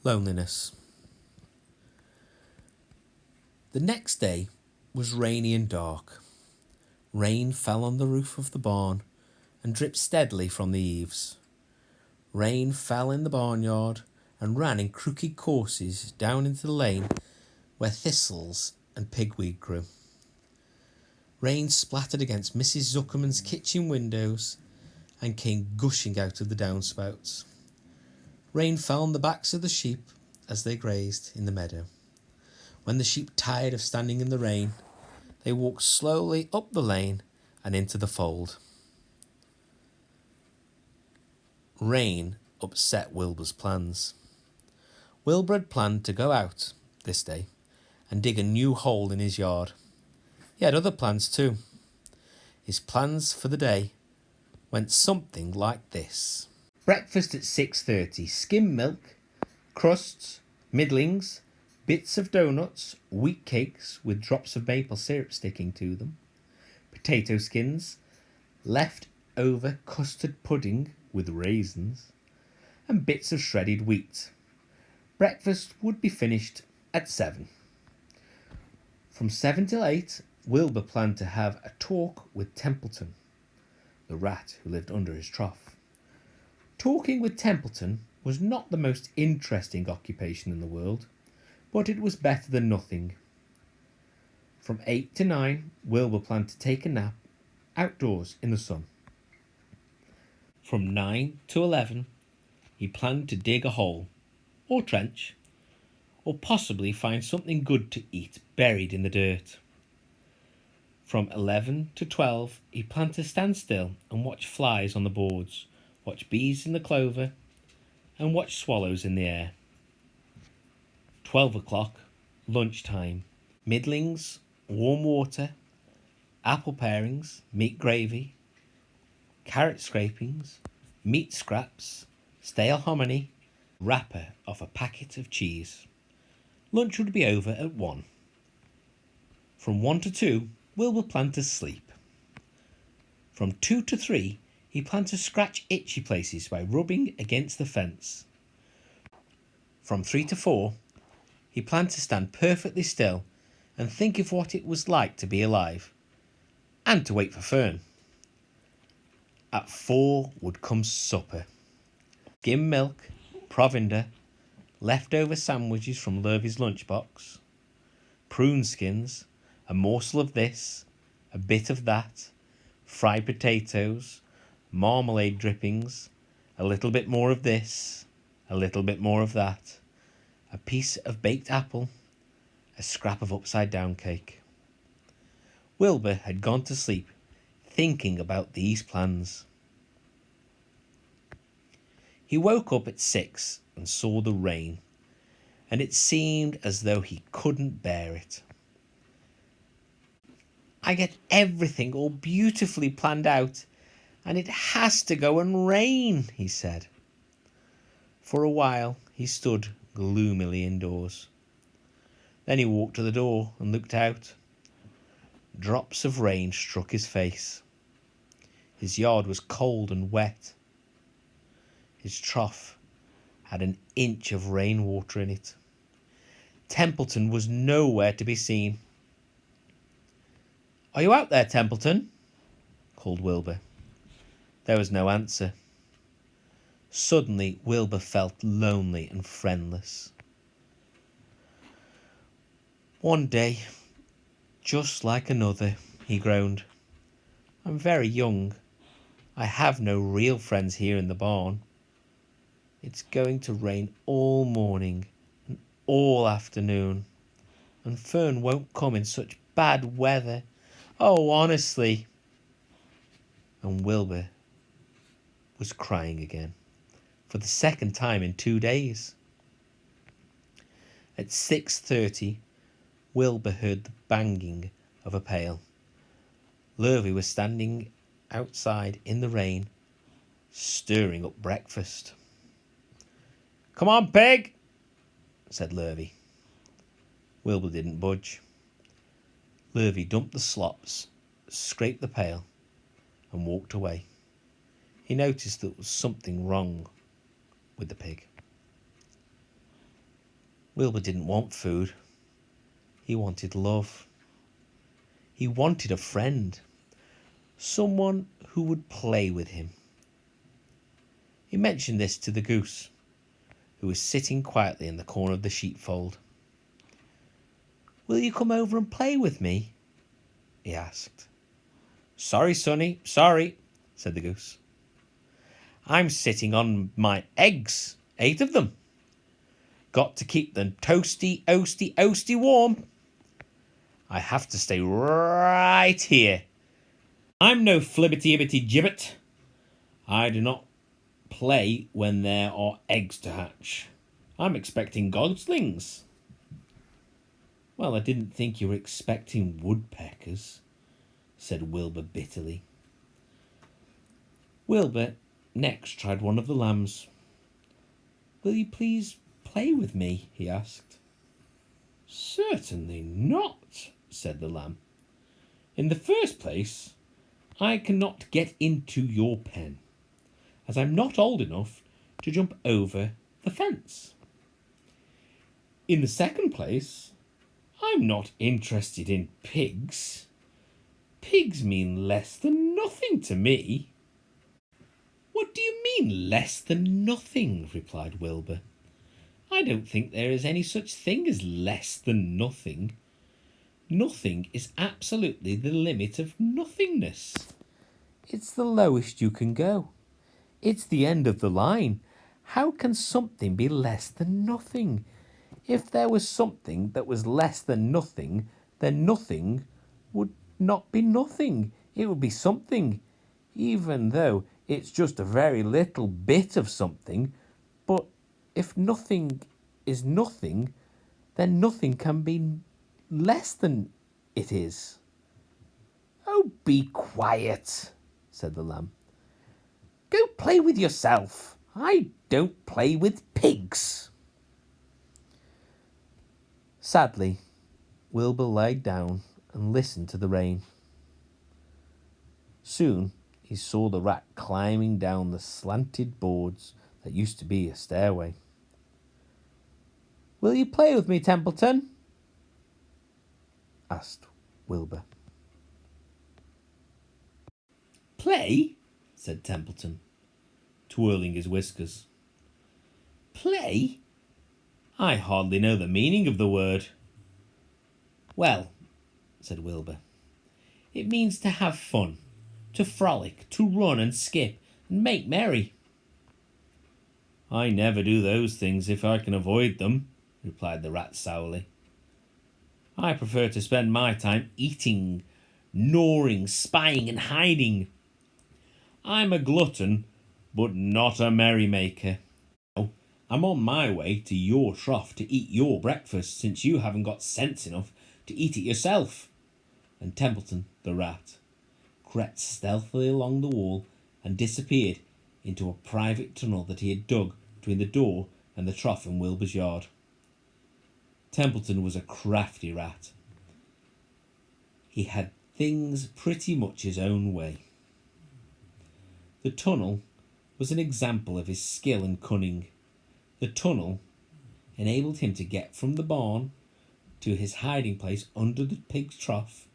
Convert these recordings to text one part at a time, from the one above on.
Loneliness. The next day was rainy and dark. Rain fell on the roof of the barn and dripped steadily from the eaves. Rain fell in the barnyard and ran in crooked courses down into the lane where thistles and pigweed grew. Rain splattered against Mrs. Zuckerman's kitchen windows and came gushing out of the downspouts. Rain fell on the backs of the sheep as they grazed in the meadow. When the sheep tired of standing in the rain, they walked slowly up the lane and into the fold. Rain upset Wilbur's plans. Wilbur had planned to go out this day and dig a new hole in his yard. He had other plans too. His plans for the day went something like this. Breakfast at 6:30, skim milk, crusts, middlings, bits of donuts, wheat cakes with drops of maple syrup sticking to them, potato skins, left-over custard pudding with raisins, and bits of shredded wheat. Breakfast would be finished at 7. From 7 till 8, Wilbur planned to have a talk with Templeton, the rat who lived under his trough. Talking with Templeton was not the most interesting occupation in the world, but it was better than nothing. From 8 to 9, Wilbur planned to take a nap outdoors in the sun. From 9 to 11, he planned to dig a hole, or trench, or possibly find something good to eat buried in the dirt. From 11 to 12, he planned to stand still and watch flies on the boards, watch bees in the clover, and watch swallows in the air. 12 o'clock, lunchtime, middlings, warm water, apple parings, meat gravy, carrot scrapings, meat scraps, stale hominy, wrapper of a packet of cheese. Lunch would be over at 1. From 1 to 2, Wilbur planned to sleep. From 2 to 3, he planned to scratch itchy places by rubbing against the fence. From 3 to 4, he planned to stand perfectly still and think of what it was like to be alive, and to wait for Fern. At 4 would come supper. Skim milk, provender, leftover sandwiches from Lurvy's lunchbox, prune skins, a morsel of this, a bit of that, fried potatoes, marmalade drippings, a little bit more of this, a little bit more of that, a piece of baked apple, a scrap of upside-down cake. Wilbur had gone to sleep thinking about these plans. He woke up at 6 and saw the rain, and it seemed as though he couldn't bear it. I get everything all beautifully planned out, and it has to go and rain, he said. For a while he stood gloomily indoors. Then he walked to the door and looked out. Drops of rain struck his face. His yard was cold and wet. His trough had an inch of rainwater in it. Templeton was nowhere to be seen. "Are you out there, Templeton?" called Wilbur. There was no answer. Suddenly Wilbur felt lonely and friendless. "One day, just like another," he groaned. "I'm very young. I have no real friends here in the barn. It's going to rain all morning and all afternoon, and Fern won't come in such bad weather. Oh, honestly." And Wilbur was crying again, for the second time in 2 days. At 6:30, Wilbur heard the banging of a pail. Lurvy was standing outside in the rain, stirring up breakfast. "Come on, pig," said Lurvy. Wilbur didn't budge. Lurvy dumped the slops, scraped the pail, and walked away. He noticed there was something wrong with the pig. Wilbur didn't want food. He wanted love. He wanted a friend, someone who would play with him. He mentioned this to the goose, who was sitting quietly in the corner of the sheepfold. "Will you come over and play with me?" he asked. "Sorry, Sonny, sorry," said the goose. "I'm sitting on my eggs, 8 of them. Got to keep them toasty, oasty warm. I have to stay right here. I'm no flibbity-ibbity gibbet. I do not play when there are eggs to hatch. I'm expecting goslings." "Well, I didn't think you were expecting woodpeckers," said Wilbur bitterly. Wilbur next tried one of the lambs. "Will you please play with me?" he asked. "Certainly not," said the lamb. "In the first place, I cannot get into your pen, as I'm not old enough to jump over the fence. In the second place, I'm not interested in pigs. Pigs mean less than nothing to me." "What do you mean, less than nothing?" replied Wilbur. "I don't think there is any such thing as less than nothing. Nothing is absolutely the limit of nothingness. It's the lowest you can go. It's the end of the line. How can something be less than nothing? If there was something that was less than nothing, then nothing would not be nothing. It would be something, even though it's just a very little bit of something. But if nothing is nothing, then nothing can be less than it is." "Oh, be quiet," said the lamb. "Go play with yourself. I don't play with pigs." Sadly, Wilbur lay down and listened to the rain. Soon he saw the rat climbing down the slanted boards that used to be a stairway. "Will you play with me, Templeton?" asked Wilbur. "Play?" said Templeton, twirling his whiskers. "Play? I hardly know the meaning of the word." "Well," said Wilbur, "it means to have fun, to frolic, to run and skip and make merry." "I never do those things if I can avoid them," replied the rat sourly. "I prefer to spend my time eating, gnawing, spying and hiding. I'm a glutton, but not a merrymaker. I'm on my way to your trough to eat your breakfast, since you haven't got sense enough to eat it yourself." And Templeton, the rat, crept stealthily along the wall and disappeared into a private tunnel that he had dug between the door and the trough in Wilbur's yard. Templeton was a crafty rat. He had things pretty much his own way. The tunnel was an example of his skill and cunning. The tunnel enabled him to get from the barn to his hiding place under the pig's trough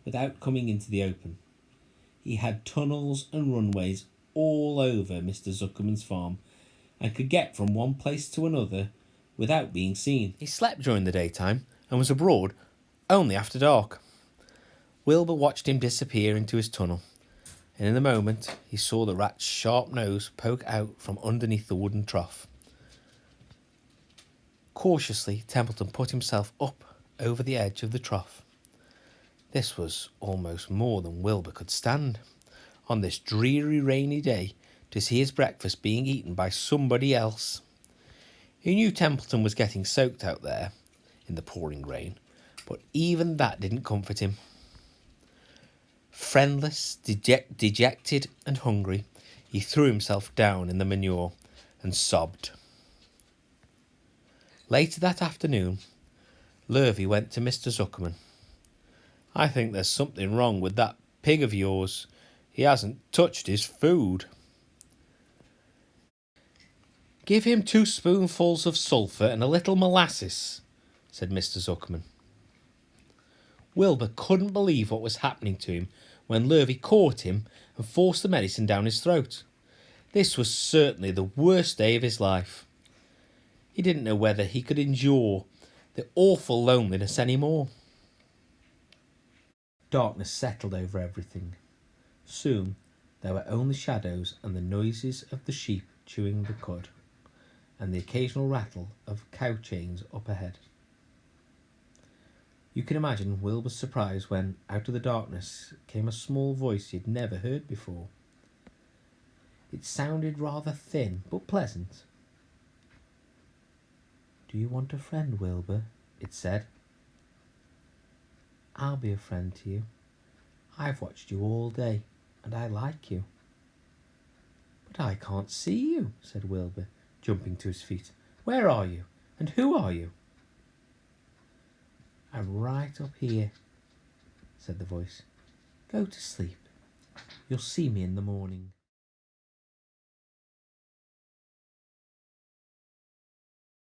without coming into the open. He had tunnels and runways all over Mr. Zuckerman's farm and could get from one place to another without being seen. He slept during the daytime and was abroad only after dark. Wilbur watched him disappear into his tunnel, and in a moment he saw the rat's sharp nose poke out from underneath the wooden trough. Cautiously, Templeton put himself up over the edge of the trough. This was almost more than Wilbur could stand, on this dreary rainy day, to see his breakfast being eaten by somebody else. He knew Templeton was getting soaked out there in the pouring rain, but even that didn't comfort him. Friendless, dejected and hungry, he threw himself down in the manure and sobbed. Later that afternoon, Lurvy went to Mr. Zuckerman. "I think there's something wrong with that pig of yours. He hasn't touched his food." "Give him 2 spoonfuls of sulphur and a little molasses," said Mr. Zuckerman. Wilbur couldn't believe what was happening to him when Lurvy caught him and forced the medicine down his throat. This was certainly the worst day of his life. He didn't know whether he could endure the awful loneliness any more. Darkness settled over everything. Soon there were only shadows and the noises of the sheep chewing the cud, and the occasional rattle of cow chains up ahead. You can imagine Wilbur's surprise when, out of the darkness, came a small voice he had never heard before. It sounded rather thin, but pleasant. "Do you want a friend, Wilbur?" it said. "I'll be a friend to you. I've watched you all day, and I like you." "But I can't see you," said Wilbur, jumping to his feet. "Where are you, and who are you?" "I'm right up here," said the voice. "Go to sleep. You'll see me in the morning."